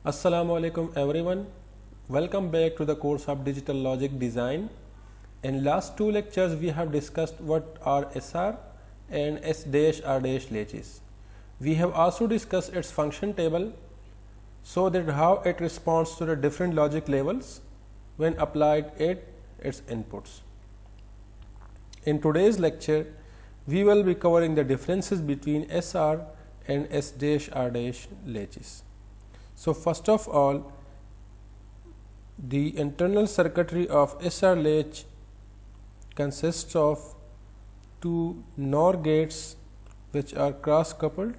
Assalamu alaikum everyone. Welcome back to the course of Digital Logic Design. In last two lectures we have discussed what are SR and S-R- latches. We have also discussed its function table so that how it responds to the different logic levels when applied at its inputs. In today's lecture we will be covering the differences between SR and S-R- latches. So first of all, the internal circuitry of SR latch consists of two NOR gates which are cross coupled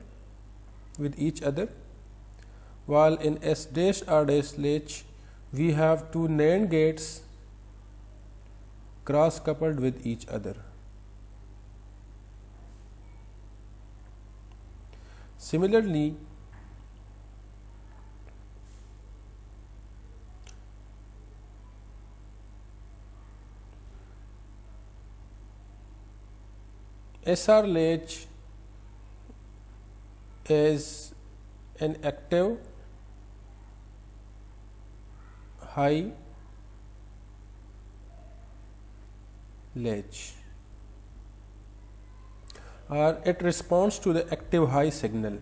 with each other, while in S-R- latch we have two NAND gates cross coupled with each other. Similarly, SR latch is an active high latch, or it responds to the active high signal,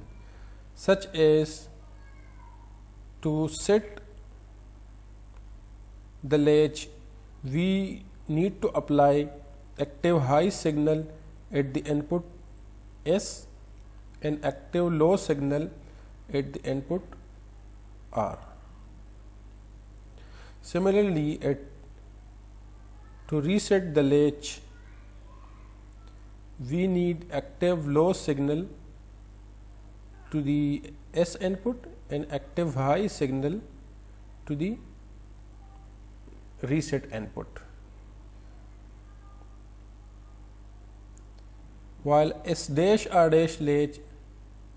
such as to set the latch we need to apply active high signal at the input S and active low signal at the input R. Similarly, to reset the latch we need active low signal to the S input and active high signal to the reset input. While S-R- latch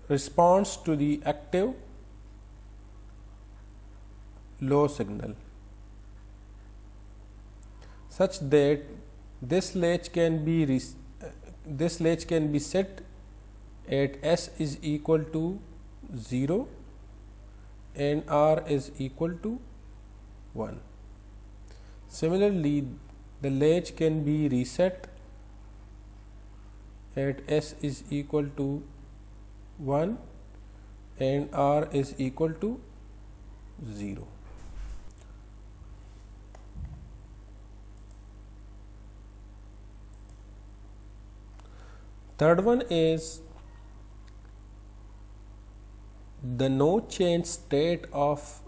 responds to the active low signal, such that this latch can be set at S is equal to 0 and R is equal to 1. Similarly, the latch can be reset at S is equal to 1 and R is equal to 0. Third one is the no change state of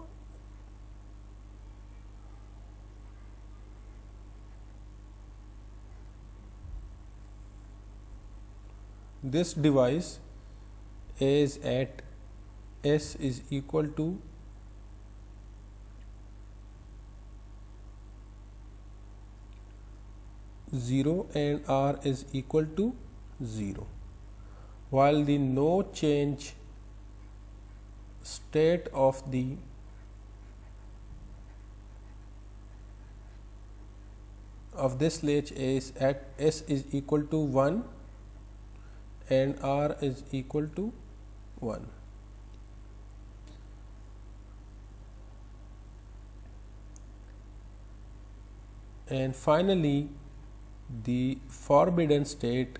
this device is at S is equal to 0 and R is equal to 0, while the no change state of this latch is at S is equal to 1 and R is equal to 1. And finally, the forbidden state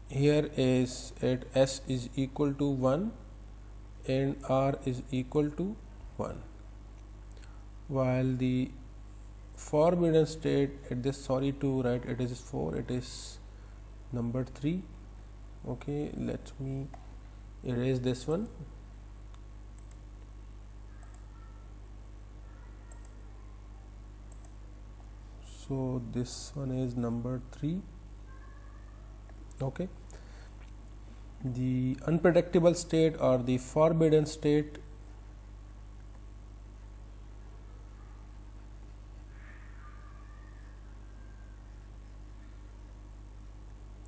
here is at S is equal to 1 and R is equal to 1, while the forbidden state at this, sorry to write it is 4, it is number 3. Okay, let me erase this one. So this one is number 3. Okay, the unpredictable state or the forbidden state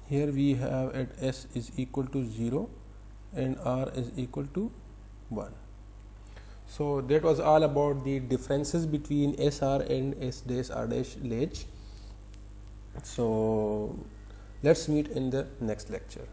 here we have at S is equal to 0 and R is equal to 1. So that was all about the differences between SR and S-R- latch. So let's meet in the next lecture.